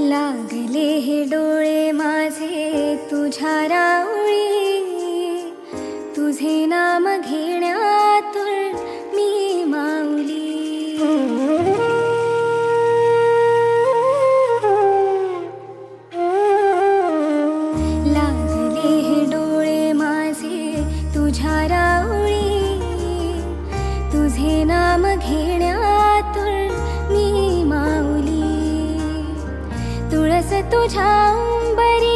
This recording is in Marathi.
लागले हे डोळे माझे तुझ्या राऊळी, तुझे नाम घेण्यातून मी माऊली। लागले हे डोळे माझे तुझ्या राऊळी, तुझे नाम घेण्यातून मी माऊली। तुळस तुझ्या अंबरी